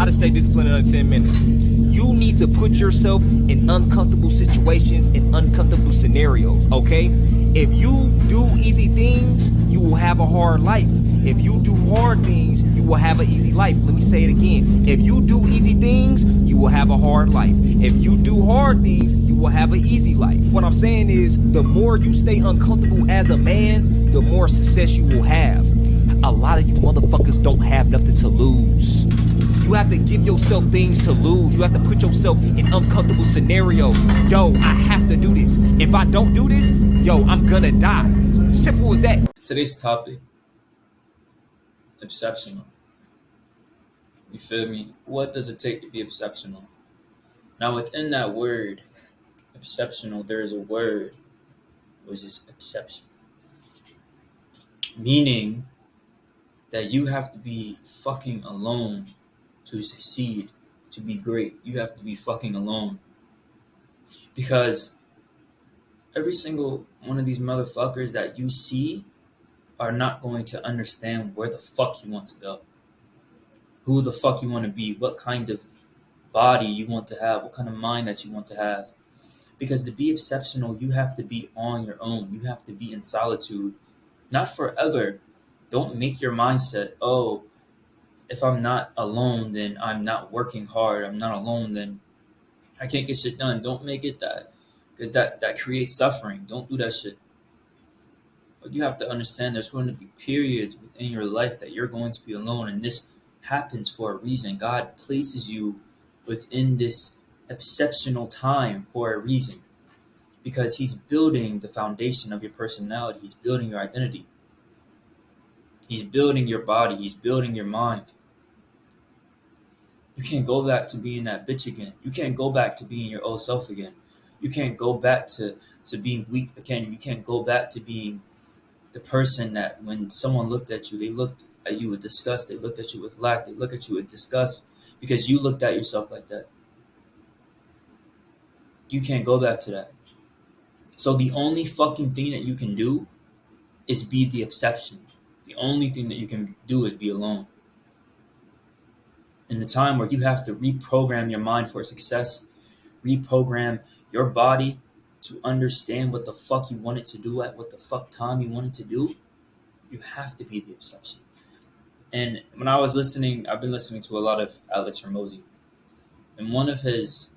How to stay disciplined in under 10 minutes. You need to put yourself in uncomfortable situations and uncomfortable scenarios, okay? If you do easy things, you will have a hard life. If you do hard things, you will have an easy life. Let me say it again. If you do easy things, you will have a hard life. If you do hard things, you will have an easy life. What I'm saying is, the more you stay uncomfortable as a man, the more success you will have. A lot of you motherfuckers don't have nothing to lose. You have to give yourself things to lose. You have to put yourself in uncomfortable scenarios. Yo, I have to do this. If I don't do this, yo, I'm gonna die. Simple as that. Today's topic, exceptional. You feel me? What does it take to be exceptional? Now, within that word, exceptional, there is a word, which is exception. Meaning that you have to be fucking alone to succeed, to be great. You have to be fucking alone. Because every single one of these motherfuckers that you see are not going to understand where the fuck you want to go, who the fuck you want to be, what kind of body you want to have, what kind of mind that you want to have. Because to be exceptional, you have to be on your own. You have to be in solitude, not forever. Don't make your mindset, oh, if I'm not alone, then I'm not working hard. I'm not alone, then I can't get shit done. Don't make it that, because that creates suffering. Don't do that shit. But you have to understand there's going to be periods within your life that you're going to be alone, and this happens for a reason. God places you within this exceptional time for a reason, because he's building the foundation of your personality. He's building your identity. He's building your body. He's building your mind. You can't go back to being that bitch again. You can't go back to being your old self again. You can't go back to being weak again. You can't go back to being the person that when someone looked at you, they looked at you with disgust. They looked at you with lack. They look at you with disgust because you looked at yourself like that. You can't go back to that. So the only fucking thing that you can do is be the exception. The only thing that you can do is be alone. In the time where you have to reprogram your mind for success, reprogram your body to understand what the fuck you want it to do at what the fuck time you want it to do, you have to be the exception. And when I was listening, I've been listening to a lot of Alex Hormozy. And one of his,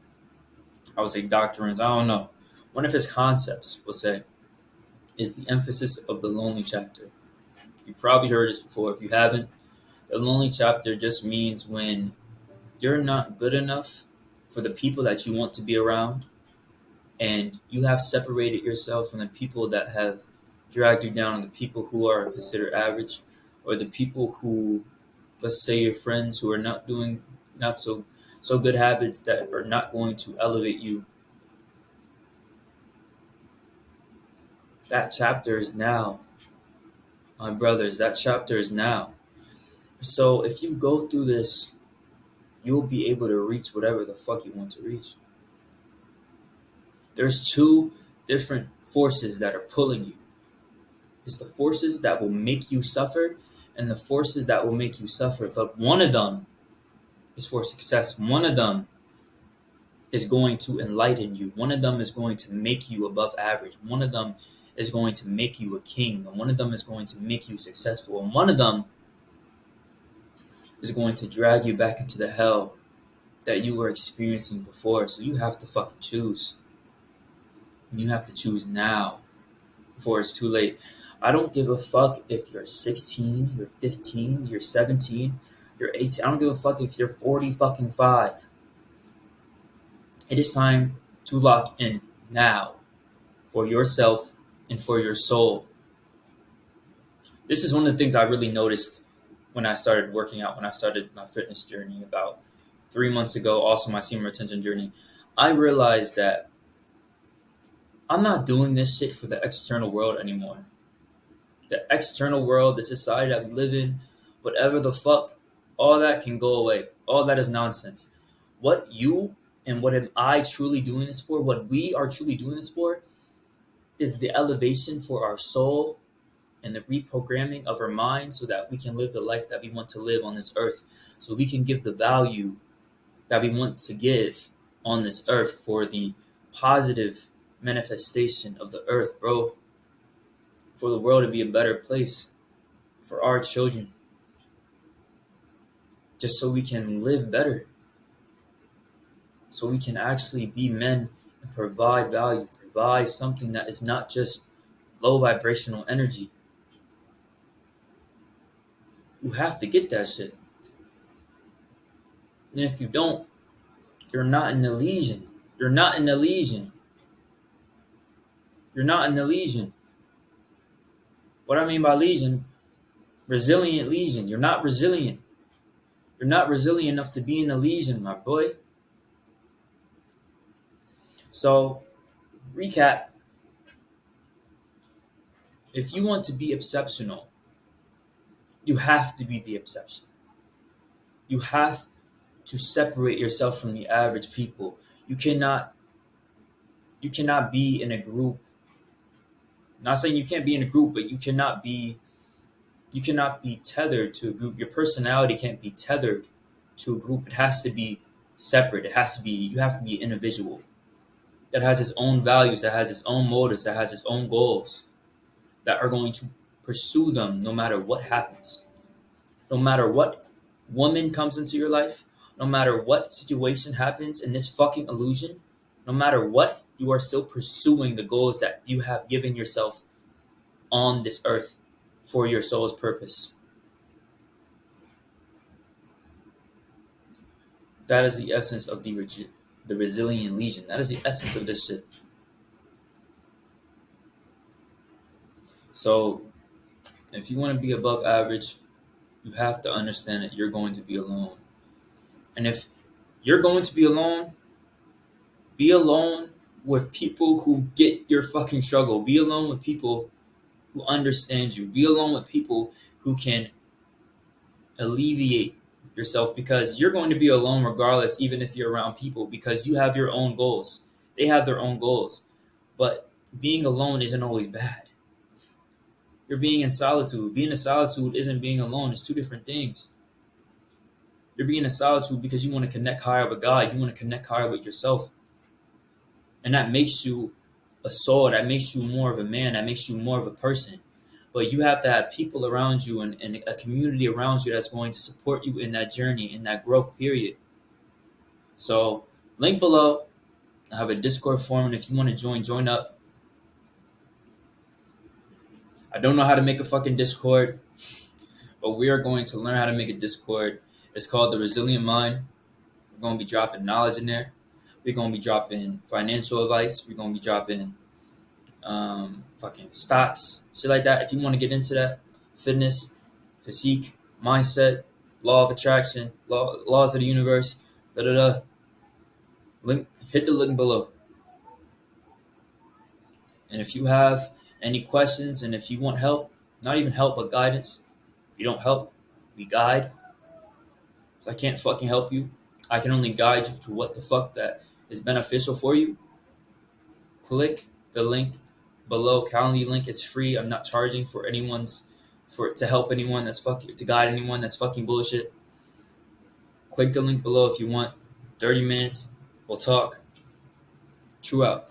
I would say doctrines, I don't know, one of his concepts, we'll say, is the emphasis of the lonely chapter. You probably heard this before. If you haven't, the lonely chapter just means when you're not good enough for the people that you want to be around, and you have separated yourself from the people that have dragged you down, and the people who are considered average, or the people who, let's say your friends who are not doing not so good habits that are not going to elevate you. That chapter is now. My brothers, that chapter is now. So if you go through this, you'll be able to reach whatever the fuck you want to reach. There's two different forces that are pulling you. It's the forces that will make you suffer and the forces that will make you suffer. But one of them is for success. One of them is going to enlighten you. One of them is going to make you above average. One of them is going to make you a king. And one of them is going to make you successful. And one of them is going to drag you back into the hell that you were experiencing before. So you have to fucking choose. And you have to choose now before it's too late. I don't give a fuck if you're 16, you're 15, you're 17, you're 18. I don't give a fuck if you're 40 fucking 5. It is time to lock in now for yourself and for your soul. This is one of the things I really noticed when I started working out, when I started my fitness journey about 3 months ago, also my senior retention journey. I realized that I'm not doing this shit for the external world anymore. The external world, the society that we live in, whatever the fuck, all that can go away. All that is nonsense. What you and what am I truly doing this for, what we are truly doing this for, is the elevation for our soul and the reprogramming of our mind so that we can live the life that we want to live on this earth, so we can give the value that we want to give on this earth for the positive manifestation of the earth, bro. For the world to be a better place for our children. Just so we can live better. So we can actually be men and provide value, provide something that is not just low vibrational energy. You have to get that shit. And if you don't, you're not in the legion. You're not in the legion. You're not in the legion. What I mean by legion, resilient legion. You're not resilient. You're not resilient enough to be in the legion, my boy. So, recap. If you want to be exceptional, you have to be the exception. You have to separate yourself from the average people. You cannot be in a group. Not saying you can't be in a group, but you cannot be tethered to a group. Your personality can't be tethered to a group. It has to be separate. You have to be an individual that has its own values, that has its own motives, that has its own goals, that are going to pursue them no matter what happens. No matter what woman comes into your life, no matter what situation happens in this fucking illusion, no matter what, you are still pursuing the goals that you have given yourself on this earth for your soul's purpose. That is the essence of the resilient legion. That is the essence of this shit. So, if you want to be above average, you have to understand that you're going to be alone. And if you're going to be alone with people who get your fucking struggle. Be alone with people who understand you. Be alone with people who can alleviate yourself, because you're going to be alone regardless, even if you're around people, because you have your own goals. They have their own goals. But being alone isn't always bad. You're being in solitude. Being in solitude isn't being alone. It's two different things. You're being in solitude because you want to connect higher with God. You want to connect higher with yourself. And that makes you a soul. That makes you more of a man. That makes you more of a person. But you have to have people around you and a community around you that's going to support you in that journey, in that growth period. So, link below. I have a Discord forum, and if you want to join up. I don't know how to make a fucking Discord, but we are going to learn how to make a Discord. It's called The Resilient Mind. We're going to be dropping knowledge in there. We're going to be dropping financial advice. We're going to be dropping fucking stocks, shit like that. If you want to get into that, fitness, physique, mindset, law of attraction, laws of the universe, link, hit the link below. And if you have any questions, and if you want help, not even help, but guidance, if you don't help, we guide. So I can't fucking help you. I can only guide you to what the fuck that is beneficial for you. Click the link below. Calendly link. It's free. I'm not charging to help anyone that's fucking, to guide anyone that's fucking bullshit. Click the link below if you want. 30 minutes. We'll talk. True out.